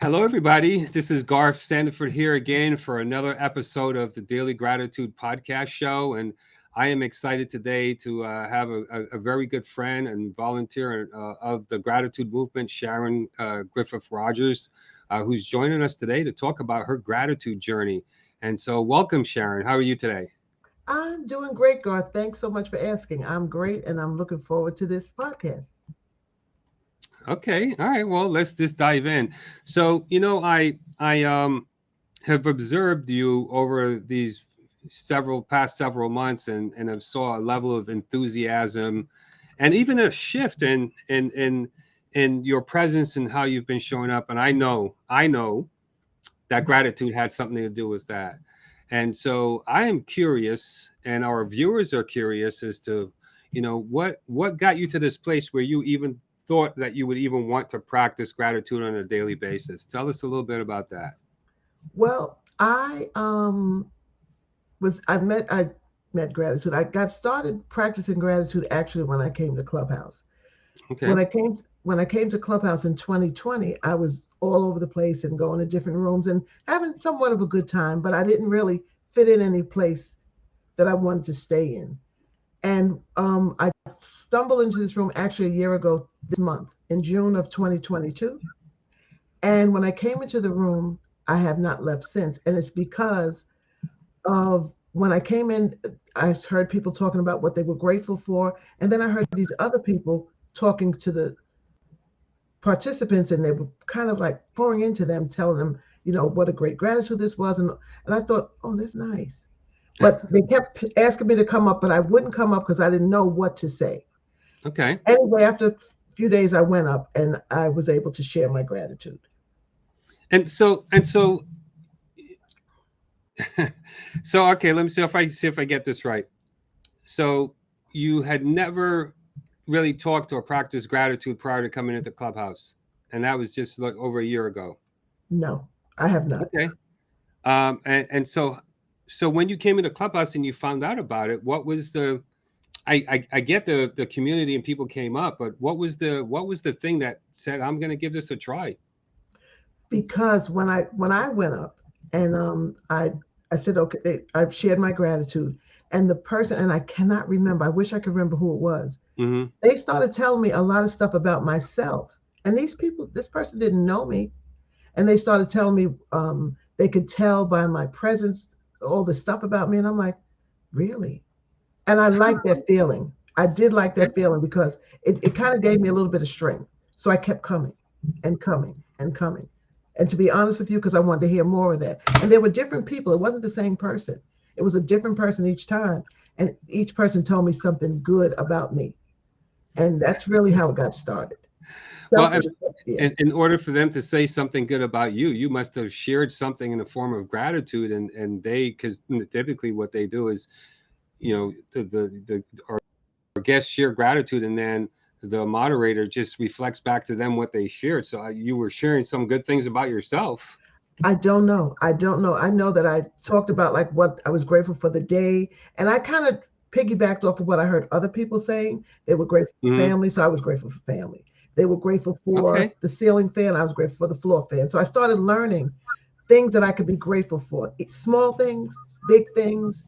Hello, everybody. This is Garth Sandiford here again for another episode of the Daily Gratitude Podcast Show. And I am excited today to have a very good friend and volunteer of the gratitude movement, Sharon Rogers, who's joining us today to talk about her gratitude journey. And so welcome, Sharon. How are you today? I'm doing great, Garth. Thanks so much for asking. I'm great, and I'm looking forward to this podcast. Okay. All right. Well, let's just dive in. So, I have observed you over these several months and have saw a level of enthusiasm and even a shift in your presence and how you've been showing up. And I know that gratitude had something to do with that. And so I am curious, and our viewers are curious as to, what got you to this place where you even thought that you would even want to practice gratitude on a daily basis. Tell us a little bit about that. Well, I met gratitude. I got started practicing gratitude actually when I came to Clubhouse. Okay. When I came to Clubhouse in 2020, I was all over the place and going to different rooms and having somewhat of a good time, but I didn't really fit in any place that I wanted to stay in. And I stumbled into this room actually a year ago this month in June of 2022. And when I came into the room, I have not left since. And it's because of when I came in, I heard people talking about what they were grateful for. And then I heard these other people talking to the participants, and they were kind of like pouring into them, telling them, what a great gratitude this was. And I thought, oh, that's nice. But they kept asking me to come up, but I wouldn't come up because I didn't know what to say. Okay. Anyway, after a few days, I went up and I was able to share my gratitude. And so so okay, let me see if I get this right. So you had never really talked or practiced gratitude prior to coming into Clubhouse, and that was just like over a year ago. No, I have not. Okay. And so when you came into Clubhouse and you found out about it, what was the I get the community and people came up, but what was the thing that said, I'm gonna give this a try? Because when I went up and I said, okay, I've shared my gratitude, and the person, and I cannot remember, I wish I could remember who it was. Hmm. They started telling me a lot of stuff about myself. And this person didn't know me. And they started telling me they could tell by my presence all the stuff about me. And I'm like, really? And I like that feeling. I did like that feeling because it kind of gave me a little bit of strength. So I kept coming and coming and coming. And to be honest with you, because I wanted to hear more of that. And there were different people. It wasn't the same person. It was a different person each time. And each person told me something good about me. And that's really how it got started. Well, Selfish, yeah. in order for them to say something good about you, you must have shared something in the form of gratitude, and because typically what they do is, the our guests share gratitude, and then the moderator just reflects back to them what they shared. So you were sharing some good things about yourself. I don't know. I don't know. I know that I talked about like what I was grateful for the day. And I kind of piggybacked off of what I heard other people saying. They were grateful for Hmm. family. So I was grateful for family. They were grateful for Okay. the ceiling fan. I was grateful for the floor fan. So I started learning things that I could be grateful for. Small things, big things,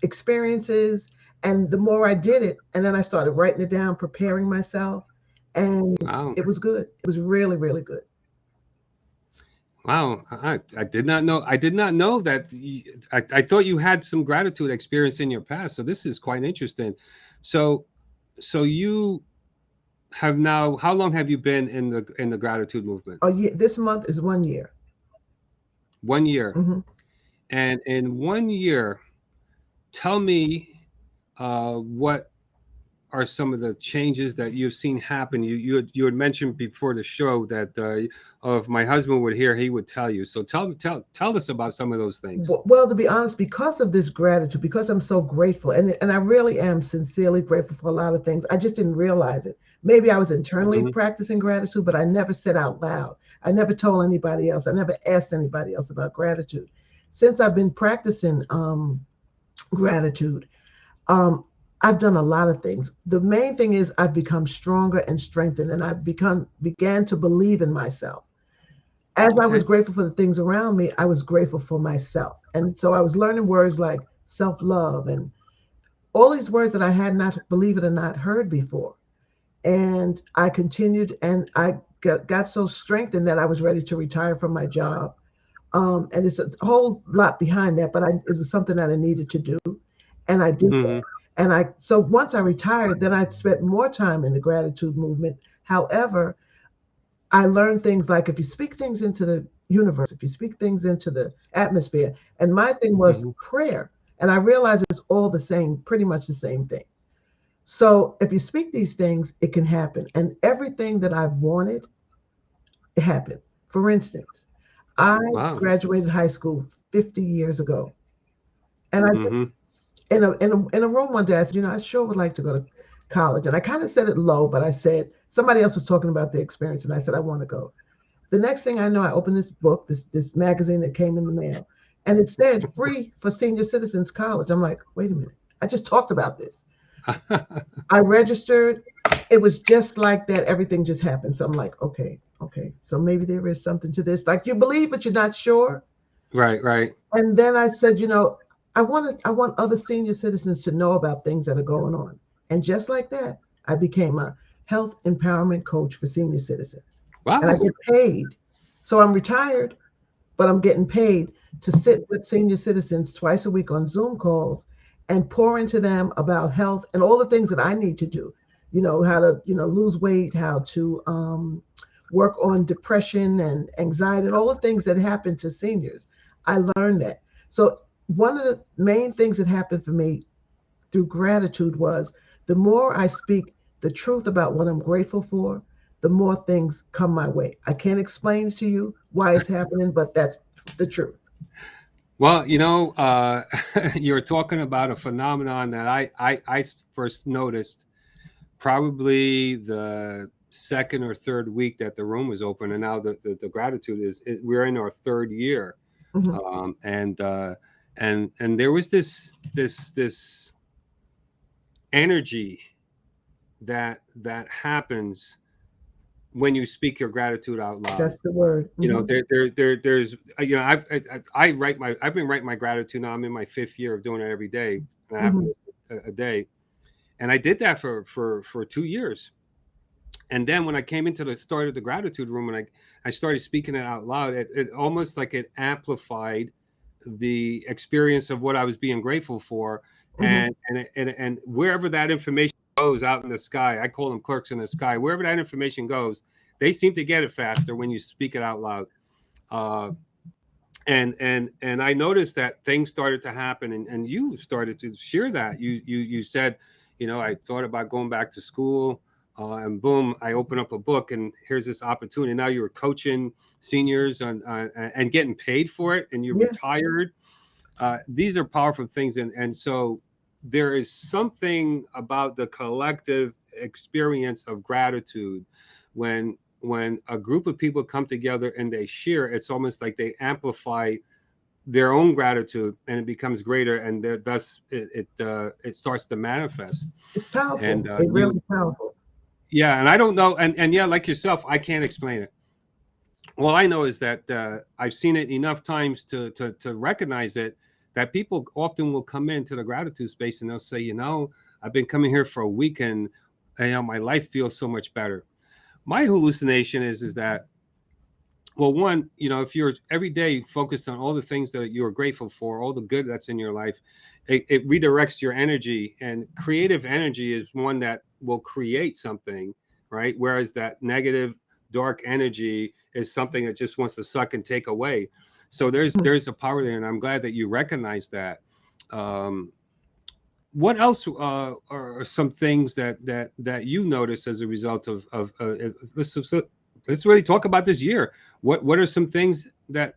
experiences. And the more I did it, and then I started writing it down, preparing myself. And Wow. it was good. It was really, really good. Wow. I did not know. I did not know that. I thought you had some gratitude experience in your past. So this is quite interesting. So, so you have now, how long have you been in the gratitude movement? Oh, yeah, this month is 1 year. 1 year. Hmm. And in 1 year, tell me what are some of the changes that you've seen happen? You had mentioned before the show that if my husband would hear, he would tell you. So tell us about some of those things. Well, to be honest, because of this gratitude, because I'm so grateful, and I really am sincerely grateful for a lot of things. I just didn't realize it. Maybe I was internally Hmm. practicing gratitude, but I never said out loud. I never told anybody else. I never asked anybody else about gratitude. Since I've been practicing gratitude, um, I've done a lot of things. The main thing is I've become stronger and strengthened, and I've began to believe in myself. As I Okay. was grateful for the things around me, I was grateful for myself. And so I was learning words like self-love and all these words that I had not, believe it or not, heard before. And I continued, and I got so strengthened that I was ready to retire from my job. And it's a whole lot behind that, but it was something that I needed to do, and I did that. Hmm. And so once I retired, then I spent more time in the gratitude movement. However, I learned things like if you speak things into the universe, if you speak things into the atmosphere, and my thing was Hmm. prayer. And I realized it's all the same, pretty much the same thing. So if you speak these things, it can happen. And everything that I've wanted, it happened. For instance, I Wow. graduated high school 50 years ago. And I Hmm. just, in a room one day, I said, I sure would like to go to college. And I kind of said it low, but I said, somebody else was talking about the experience. And I said, I want to go. The next thing I know, I opened this book, this magazine that came in the mail, and it said free for senior citizens college. I'm like, wait a minute. I just talked about this. I registered. It was just like that. Everything just happened. So I'm like, okay, okay. So maybe there is something to this. Like you believe, but you're not sure. Right. Right. And then I said, I want other senior citizens to know about things that are going on. And just like that, I became a health empowerment coach for senior citizens. And I Wow. get paid. So I'm retired, but I'm getting paid to sit with senior citizens twice a week on Zoom calls and pour into them about health and all the things that I need to do. How to, lose weight, how to work on depression and anxiety and all the things that happen to seniors. I learned that. So one of the main things that happened for me through gratitude was the more I speak the truth about what I'm grateful for, the more things come my way. I can't explain to you why it's happening, but that's the truth. Well, you're talking about a phenomenon that I first noticed probably the second or third week that the room was open, and now the gratitude is we're in our third year, Hmm. and there was this energy that happens when you speak your gratitude out loud. That's the word. Hmm. There's I've been writing my gratitude now. I'm in my fifth year of doing it every day, and I have Hmm. a day, and I did that for 2 years. And then when I came into the start of the gratitude room and I started speaking it out loud, it almost like it amplified the experience of what I was being grateful for. Hmm. And wherever that information goes out in the sky, I call them clerks in the sky, wherever that information goes, they seem to get it faster when you speak it out loud. Uh, and I noticed that things started to happen, and you started to share that. You said, I thought about going back to school, and boom, I open up a book, and here's this opportunity. Now you're coaching seniors and getting paid for it, and you're Yeah, retired. These are powerful things, and so there is something about the collective experience of gratitude when a group of people come together and they share. It's almost like they amplify their own gratitude, and it becomes greater, and thus it starts to manifest. it's powerful. And It really is powerful. yeah, and I don't know, and yeah, like yourself, I can't explain it. All I know is that I've seen it enough times to recognize it, that people often will come into the gratitude space and they'll say, I've been coming here for a week, and my life feels so much better. My hallucination is that, well, one, if you're every day focused on all the things that you're grateful for, all the good that's in your life, it redirects your energy. And creative energy is one that will create something, right? Whereas that negative, dark energy is something that just wants to suck and take away. So there's a power there, and I'm glad that you recognize that. Um, what else are some things that you notice as a result of let's really talk about this year. What are some things that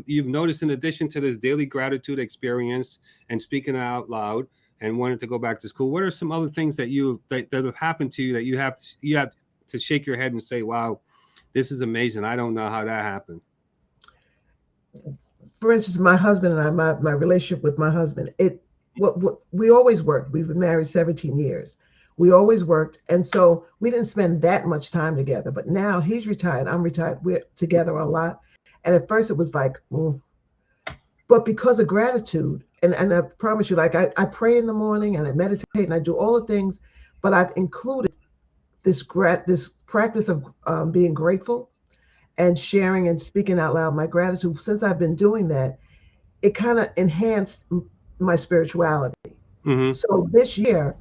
you've noticed in addition to this daily gratitude experience and speaking out loud and wanting to go back to school? What are some other things that have happened to you that you have to shake your head and say, wow, this is amazing, I don't know how that happened? For instance, my husband and I, my relationship with my husband, what we always worked. We've been married 17 years. We always worked, and so we didn't spend that much time together. But now he's retired, I'm retired. We're together a lot, And at first it was like, but because of gratitude, and I promise you, like I pray in the morning and I meditate and I do all the things, but I've included this practice of being grateful and sharing and speaking out loud my gratitude. Since I've been doing that, it kind of enhanced my spirituality. Mm-hmm. So this year,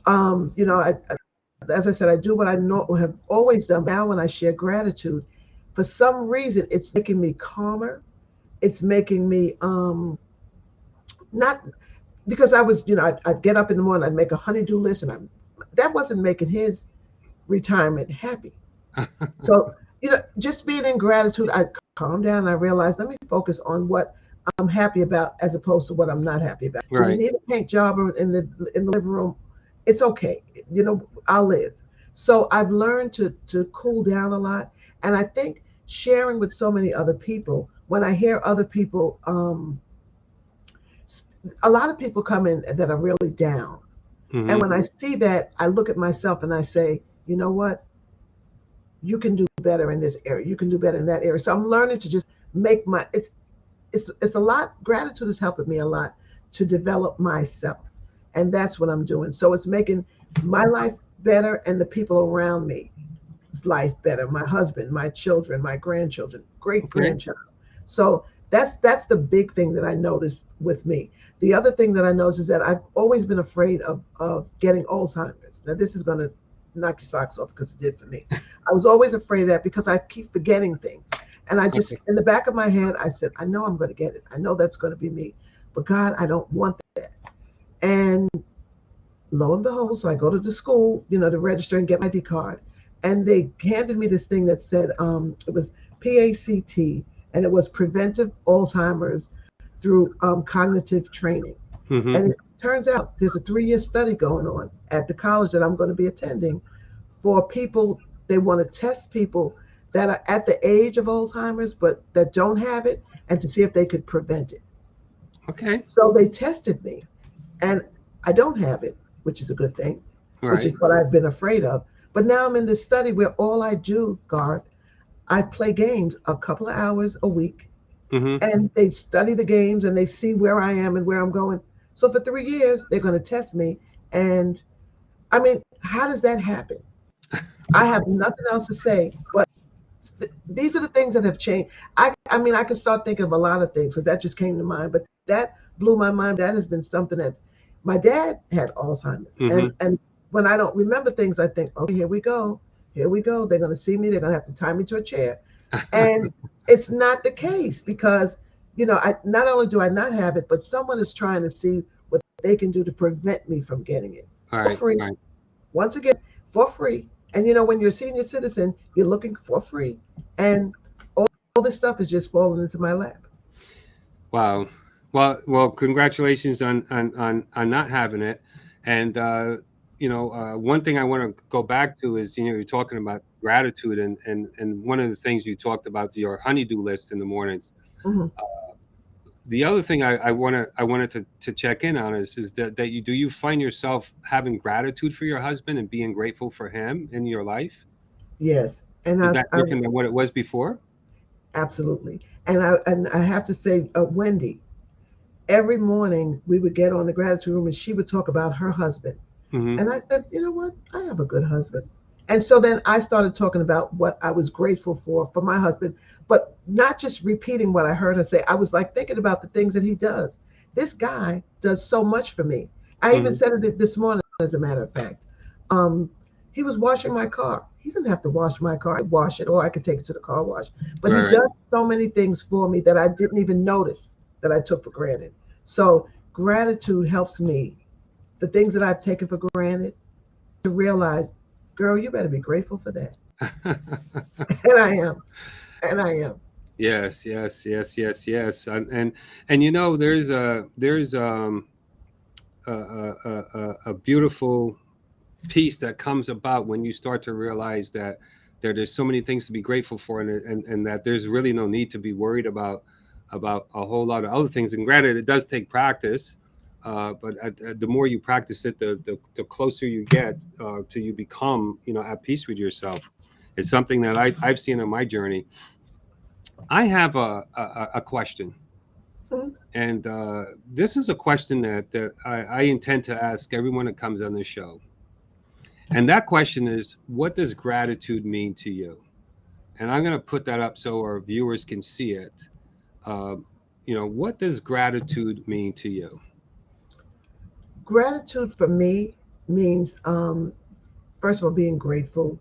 as I said, I do what I know have always done. Now, when I share gratitude, for some reason, it's making me calmer. It's making me not because I was, I'd get up in the morning, I'd make a honeydew list, and that wasn't making his retirement happy. So, just being in gratitude, I calm down and I realized, let me focus on what I'm happy about as opposed to what I'm not happy about. Do we Right. need a paint job in the living room? It's okay. I'll live. So I've learned to cool down a lot. And I think sharing with so many other people, when I hear other people, a lot of people come in that are really down. And Mm-hmm. when I see that, I look at myself and I say, you know what? You can do better in this area. You can do better in that area. So I'm learning to just make it's a lot. Gratitude is helping me a lot to develop myself, and that's what I'm doing. So it's making my life better and the people around me life better. My husband, my children, my grandchildren, great Okay. grandchild. So that's the big thing that I noticed with me. The other thing that I noticed is that I've always been afraid of getting Alzheimer's. Now this is going to knock your socks off because it did for me. I was always afraid of that because I keep forgetting things. And I just, Okay. in the back of my head, I said, I know I'm going to get it. I know that's going to be me. But God, I don't want that. And lo and behold, so I go to the school, to register and get my ID card. And they handed me this thing that said it was PACT, and it was preventive Alzheimer's through cognitive training. Mm-hmm. And it turns out there's a 3-year study going on at the college that I'm going to be attending for people. They want to test people that are at the age of Alzheimer's, but that don't have it, and to see if they could prevent it. Okay. So they tested me, and I don't have it, which is a good thing, All which right. is what I've been afraid of. But now I'm in this study where all I do, Garth, I play games a couple of hours a week, Mm-hmm. and they study the games and they see where I am and where I'm going. So for 3 years, they're going to test me. And I mean, how does that happen? I have nothing else to say, but these are the things that have changed. I mean, I can start thinking of a lot of things because that just came to mind, but that blew my mind. That has been something that my dad had Alzheimer's. Mm-hmm. And when I don't remember things, I think, okay, here we go. Here we go. They're going to see me. They're going to have to tie me to a chair. And it's not the case because, I not only do I not have it, but someone is trying to see what they can do to prevent me from getting it All for right. free. All right. Once again, for free. And when you're a senior citizen, you're looking for free. And all this stuff is just falling into my lap. Wow. Well. Congratulations on not having it. And one thing I want to go back to is you're talking about gratitude, and one of the things you talked about your honeydew list in the mornings. Mhm. The other thing I wanted to check in on is that you find yourself having gratitude for your husband and being grateful for him in your life? Yes. And Is I, that I different than what it was before? absolutely. And I have to say, Wendy, every morning we would get on the gratitude room and she would talk about her husband. Mm-hmm. And I said, you know what? I have a good husband. And so then I started talking about what I was grateful for my husband, but not just repeating what I heard her say. I was like thinking about the things that he does. This guy does so much for me. I even Mm-hmm. said it this morning, as a matter of fact. Um, he was washing my car. He didn't have to wash my car. I'd wash it or I could take it to the car wash. But he Right. does so many things for me that I didn't even notice that I took for granted. So gratitude helps me, the things that I've taken for granted, to realize, girl, you better be grateful for that. And I am. And I am. Yes, yes, yes, yes, yes. And there's a beautiful peace that comes about when you start to realize that there's so many things to be grateful for, and that there's really no need to be worried about a whole lot of other things. And granted, it does take practice, but the more you practice it, the closer you get to you become at peace with yourself. It's something that I've seen on my journey. I have a question, Mhm. and this is a question that I intend to ask everyone that comes on the show. And that question is, what does gratitude mean to you? And I'm going to put that up so our viewers can see it. What does gratitude mean to you? Gratitude for me means, first of all, being grateful.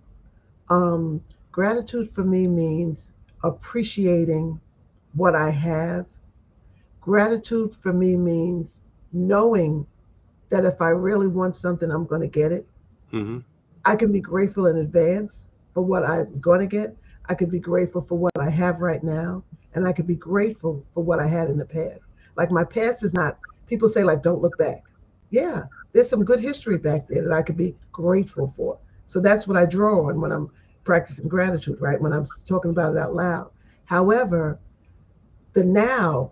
Um, Gratitude for me means appreciating what I have. Gratitude for me means knowing that if I really want something, I'm going to get it. Hmm. I can be grateful in advance for what I'm going to get. I can be grateful for what I have right now. And I can be grateful for what I had in the past. Like my past is not, people say, like, don't look back. Yeah, there's some good history back there that I could be grateful for. So that's what I draw on when I'm practicing gratitude, right? When I'm talking about it out loud. However, the now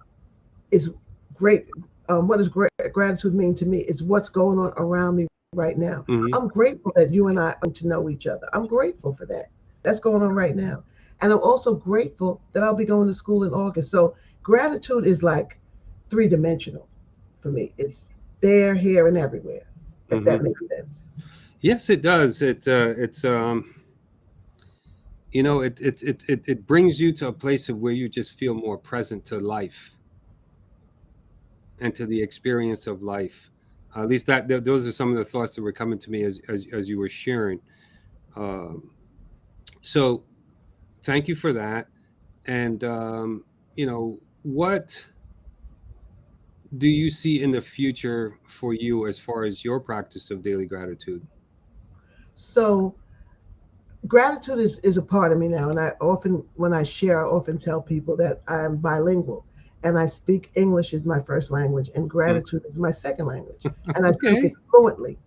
is great. What does gratitude mean to me is what's going on around me right now. Hmm. I'm grateful that you and I are to know each other. I'm grateful for that. That's going on right now. And I'm also grateful that I'll be going to school in August. So gratitude is like three-dimensional for me. It's there, here, and everywhere, if Hmm. that makes sense. Yes, it does. It's it brings you to a place of where you just feel more present to life and to the experience of life. At least those are some of the thoughts that were coming to me as you were sharing. Um, so thank you for that. And what do you see in the future for you as far as your practice of daily gratitude? So gratitude is a part of me now, and I often, when I share, I often tell people that I'm bilingual and I speak English as my first language and Mm. gratitude is my second language, and I speak it Okay. fluently.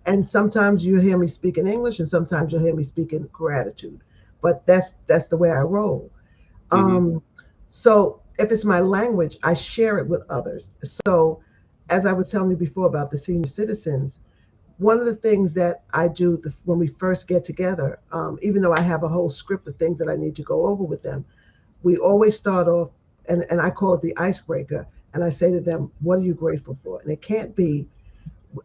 And sometimes you hear me speak in English and sometimes you'll hear me speak in gratitude, but that's the way I roll. Hmm. um, so if it's my language, I share it with others. So as I was telling you before about the senior citizens, one of the things that I do when we first get together, even though I have a whole script of things that I need to go over with them, we always start off, and I call it the icebreaker. And I say to them, what are you grateful for? And it can't be,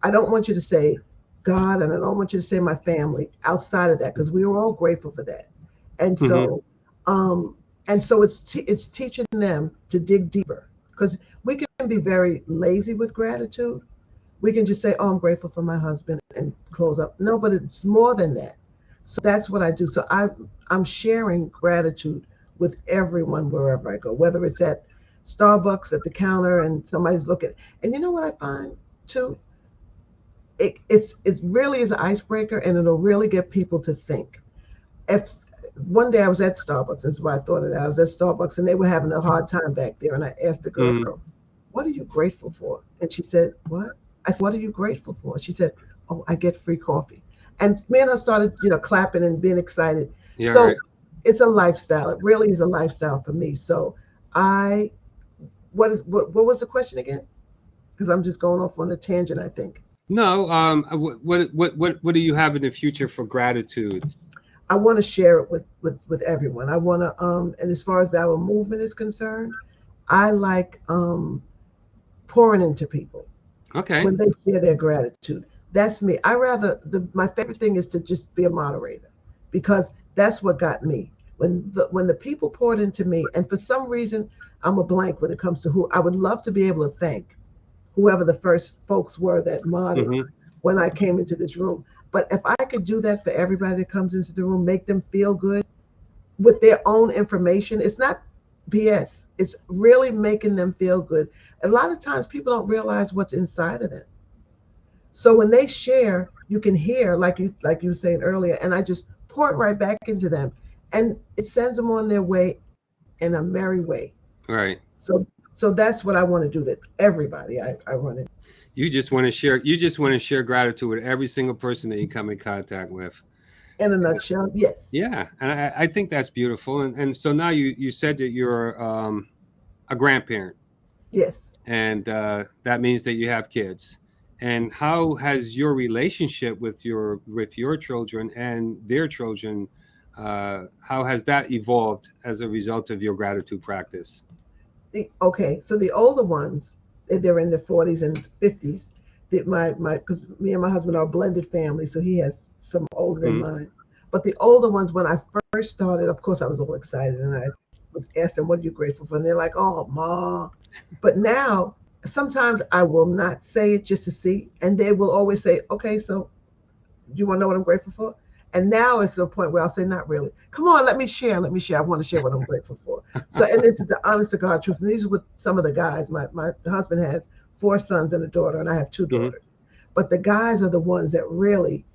I don't want you to say God, and I don't want you to say my family outside of that, because we are all grateful for that. And Hmm. so, um, it's teaching them to dig deeper, because we can be very lazy with gratitude. We can just say, oh, I'm grateful for my husband and close up. No, but it's more than that. So that's what I do. So I'm sharing gratitude with everyone wherever I go, whether it's at Starbucks at the counter and somebody's looking. And you know what I find too? It really is an icebreaker, and it'll really get people to think. If one day I was at Starbucks, that's why I thought of that. I was at Starbucks and they were having a hard time back there, and I asked the girl, Hmm. "What are you grateful for?" And she said, "What?" I said, "What are you grateful for?" She said, "Oh, I get free coffee." And me and her started, clapping and being excited. Yeah. So Right. it's a lifestyle. It really is a lifestyle for me. So I, what was the question again? Because I'm just going off on a tangent, I think. No. What do you have in the future for gratitude? I want to share it with everyone. I want to, and as far as our movement is concerned, I like pouring into people Okay. when they share their gratitude. That's me. My favorite thing is to just be a moderator, because that's what got me. When the people poured into me, and for some reason I'm a blank when it comes to who I would love to be able to thank whoever the first folks were that modded Hmm. when I came into this room. But if I could do that for everybody that comes into the room, make them feel good with their own information, it's not BS. It's really making them feel good. A lot of times people don't realize what's inside of them. So when they share, you can hear, like you were saying earlier, and I just pour it right back into them. And it sends them on their way in a merry way. Right. So that's what I want to do to everybody I run into. You just want to share. You just want to share gratitude with every single person that you come in contact with. In a nutshell, yes. Yeah, and I think that's beautiful. And so now you said that you're a grandparent, Yes. and that means that you have kids. And how has your relationship with your children and their children How has that evolved as a result of your gratitude practice? Okay, so the older ones, they're in their 40s and 50s. My because me and my husband are a blended family, so he has some older than Mm-hmm. mine. But the older ones, when I first started, of course, I was all excited, and I was asking, "What are you grateful for?" And they're like, "Oh, ma." But now, sometimes I will not say it just to see, and they will always say, "Okay, so you want to know what I'm grateful for?" And now it's to a point where I'll say, not really. Come on, let me share. Let me share. I want to share what I'm grateful for. So, and this is the honest to God truth. And these are with some of the guys. My husband has 4 sons and a daughter, and I have 2 daughters. But the guys are the ones that really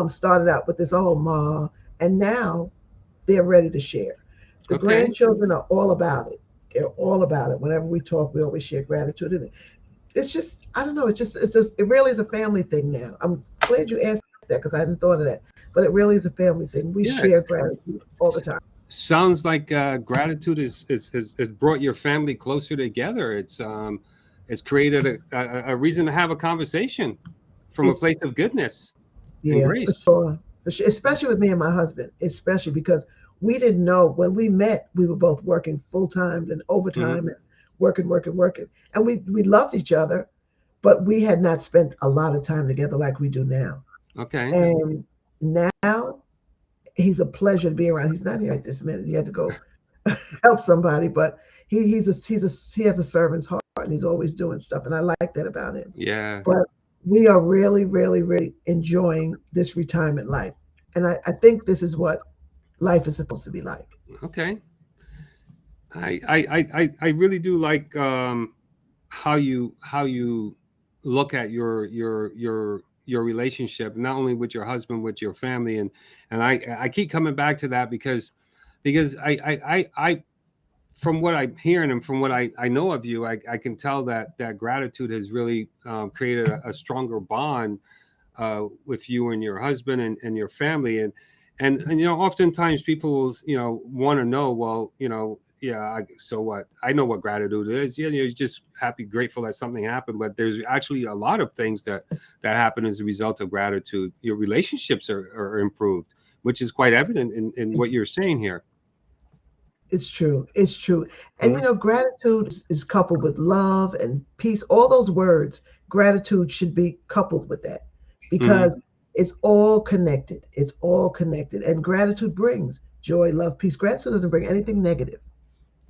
started out with this, oh, ma. And now they're ready to share. The Okay. grandchildren are all about it. They're all about it. Whenever we talk, we always share gratitude. And it's just, I don't know, it really is a family thing now. I'm glad you asked that because I hadn't thought of that. But it really is a family thing. We Yeah. share gratitude all the time. Sounds like gratitude has brought your family closer together. It's created a reason to have a conversation from a It's, place of goodness and yeah, for grace. sure. For sure. Especially with me and my husband, especially because we didn't know when we met, we were both working full time and Hmm. overtime and working, working, working. And we loved each other, but we had not spent a lot of time together like we do now. Okay. And now he's a pleasure to be around. He's not here at this minute. He had to go help somebody, but he has a servant's heart and he's always doing stuff, and I like that about him. Yeah. But we are really, really, really enjoying this retirement life, and I think this is what life is supposed to be like. Okay. I really do like how you look at your relationship, not only with your husband, with your family, and I keep coming back to that because I from what I'm hearing and from what I know of you, I can tell that gratitude has really created a stronger bond with you and your husband and your family. And oftentimes people will, want to know, well, yeah, so what? I know what gratitude is. Yeah, you're just happy, grateful that something happened, but there's actually a lot of things that happen as a result of gratitude. Your relationships are improved, which is quite evident in what you're saying here. It's true. It's true. And Mhm. gratitude is coupled with love and peace. All those words, gratitude should be coupled with that Mhm. because it's all connected. It's all connected. And gratitude brings joy, love, peace. Gratitude doesn't bring anything negative,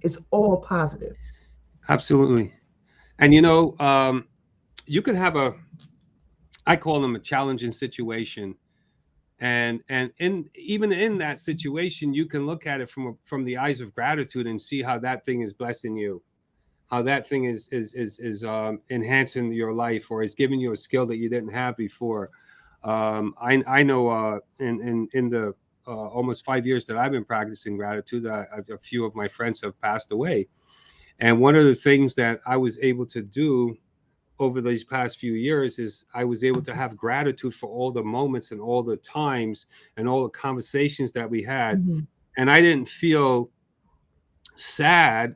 it's all positive. Absolutely. And you could have I call them a challenging situation, and in even in that situation, you can look at it from the eyes of gratitude and see how that thing is blessing you, how that thing is enhancing your life, or is giving you a skill that you didn't have before. I know in the almost 5 years that I've been practicing gratitude, a few of my friends have passed away, and one of the things that I was able to do over these past few years is I was able to have gratitude for all the moments and all the times and all the conversations that we had. Mhm. And I didn't feel sad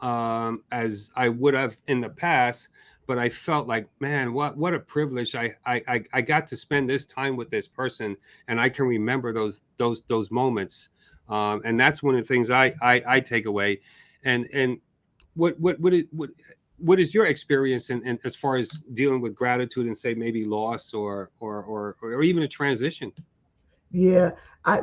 as I would have in the past, but I felt like, man, what a privilege! I got to spend this time with this person, and I can remember those moments. And that's one of the things I take away. And what is your experience in as far as dealing with gratitude and say maybe loss or even a transition? Yeah. I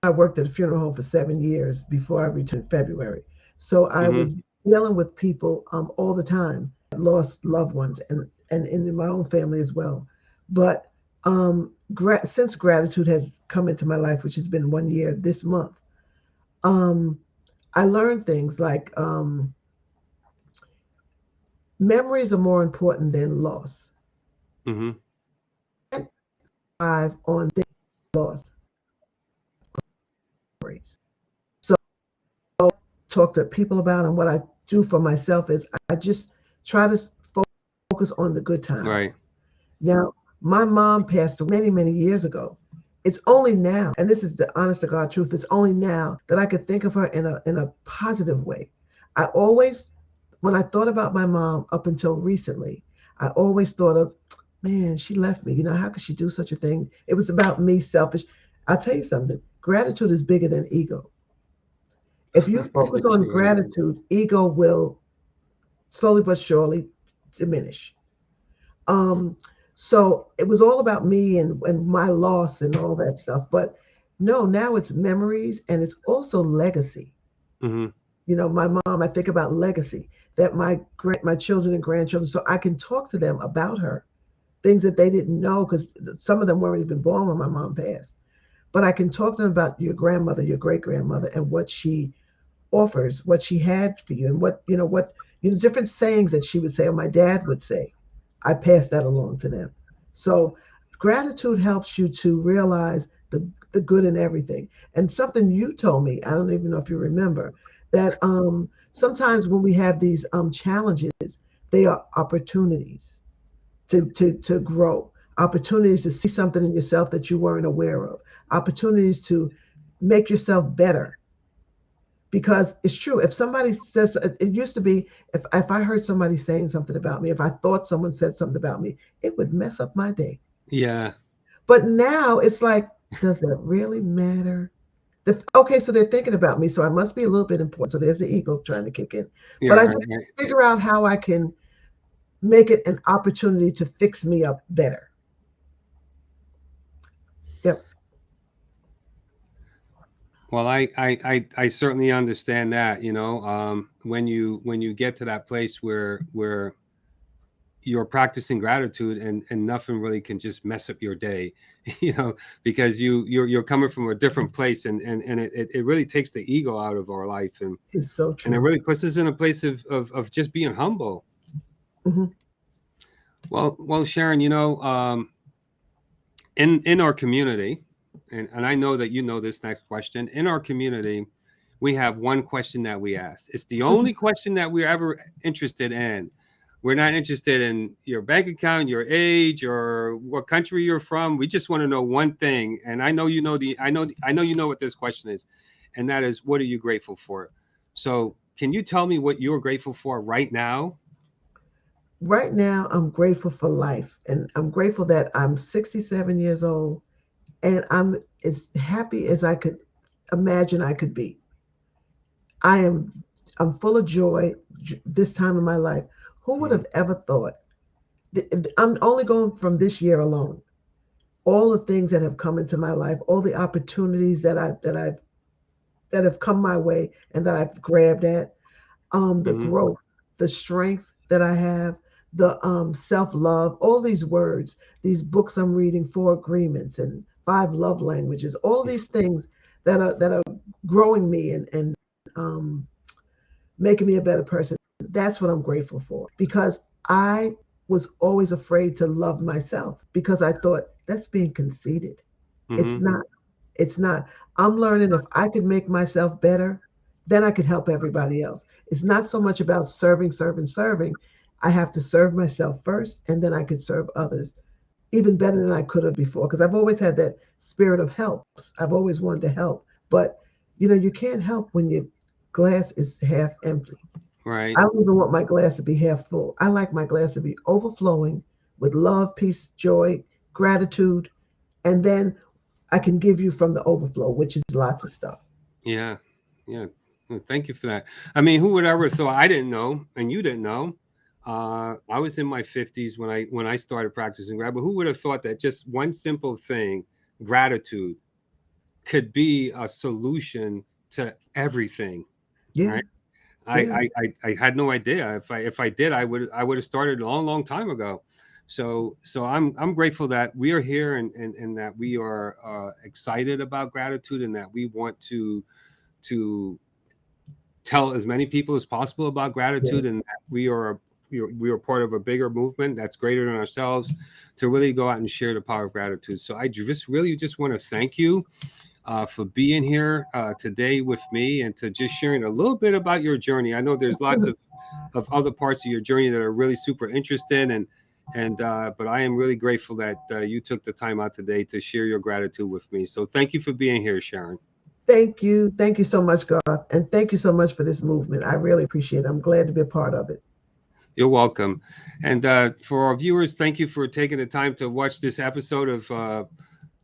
worked at a funeral home for 7 years before I returned in February. So I Hmm. was dealing with people all the time that lost loved ones and in my own family as well. But since gratitude has come into my life, which has been 1 year this month, um, I learned things like memories are more important than loss. Hmm. I've on things lost memories. So talk to people about and what I do for myself is I just try to focus on the good Right. times. Now, my mom passed away many, many years ago. It's only now, and this is the honest to God truth, it's only now that I could think of her in a positive way. I always, when I thought about my mom up until recently, I always thought of, man, she left me. How could she do such a thing? It was about me, selfish. I'll tell you something. gratitude is bigger than ego. If you focus It on sure is. gratitude, ego will slowly but surely diminish. Um, so it was all about me and my loss and all that stuff. But no, now it's memories and it's also legacy. Hmm. You know, my mom, I think about legacy that my children and grandchildren, so I can talk to them about her, things that they didn't know because some of them weren't even born when my mom passed. But I can talk to them about your grandmother, your great grandmother, and what she offers, what she had for you, and what different sayings that she would say or my dad would say. I pass that along to them. So gratitude helps you to realize the good in everything. And something you told me, I don't even know if you remember, that sometimes when we have these challenges, they are opportunities to grow, opportunities to see something in yourself that you weren't aware of, opportunities to make yourself better. Because it's true, if somebody says, it used to be, if I heard somebody saying something about me, if I thought someone said something about me, it would mess up my day. Yeah. But now it's like, does that really matter? Okay, so they're thinking about me, so I must be a little bit important. So there's the ego trying to kick in. Yeah. But I Right. just Right. figure out how I can make it an opportunity to fix me up better. Yep. Well, I certainly understand that. When you get to that place where you're practicing gratitude and nothing really can just mess up your day, because you're coming from a different place, and it really takes the ego out of our life, It's so and it true. really puts us in a place of just being humble. Hmm. Well, Sharon, in our community, and I know that you know this next question. In our community, we have one question that we ask. It's the only question that we're ever interested in. We're not interested in your bank account, your age, or what country you're from. We just want to know one thing. And I know you know I know you know what this question is, and that is, what are you grateful for? So, can you tell me what you're grateful for right now? Right now, I'm grateful for life, and I'm grateful that I'm 67 years old, and I'm as happy as I could imagine I could be. I am I'm full of joy this time in my life. Who would Mhm. have ever thought? I'm only going from this year alone. All the things that have come into my life, all the opportunities that have come my way and that I've grabbed at, the Mhm. growth, the strength that I have, the self-love, all these words, these books I'm reading, Four Agreements and Five Love Languages, all these things that are growing me and um, making me a better person. That's what I'm grateful for because I was always afraid to love myself because I thought that's being conceited. It's Mhm. not. It's not. I'm learning if I could make myself better, then I could help everybody else. It's not so much about serving, serving, serving. I have to serve myself first, and then I can serve others even better than I could have before. Because I've always had that spirit of helps. I've always wanted to help. But you can't help when your glass is half empty. I Right. don't even want my glass to be half full. I like my glass to be overflowing with love, peace, joy, gratitude, and then I can give you from the overflow, which is lots of stuff. Yeah. Yeah. Well, thank you for that. I mean, who would ever thought? I didn't know, and you didn't know. I was in my 50s when I started practicing gratitude. But who would have thought that just one simple thing, gratitude, could be a solution to everything? Yeah, Right? I yeah. I I had no idea. If I did, I would have started a long time ago. So I'm grateful that we are here, and that we are excited about gratitude, and that we want to tell as many people as possible about Yeah. gratitude, and that we are part of a bigger movement that's greater than ourselves, to really go out and share the power of gratitude. So I just really just want to thank you for being here today with me, and to just sharing a little bit about your journey. I know there's lots of other parts of your journey that are really super interesting, and but I am really grateful that you took the time out today to share your gratitude with me. So thank you for being here, Sharon. Thank you. Thank you so much, Garth. And thank you so much for this movement. I really appreciate it. I'm glad to be a part of it. You're welcome. And for our viewers, thank you for taking the time to watch this episode of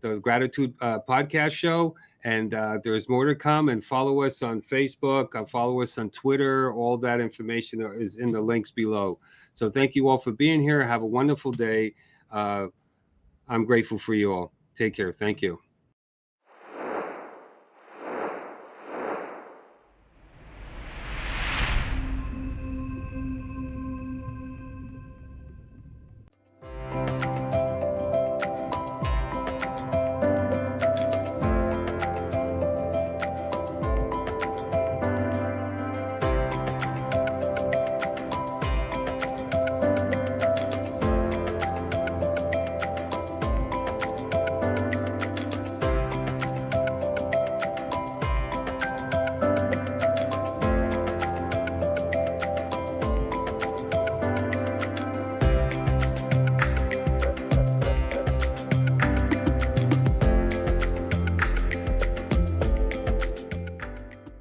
the Gratitude podcast show. And there's more to come. And follow us on Facebook. Follow us on Twitter. All that information is in the links below. So thank you all for being here. Have a wonderful day. I'm grateful for you all. Take care. Thank you.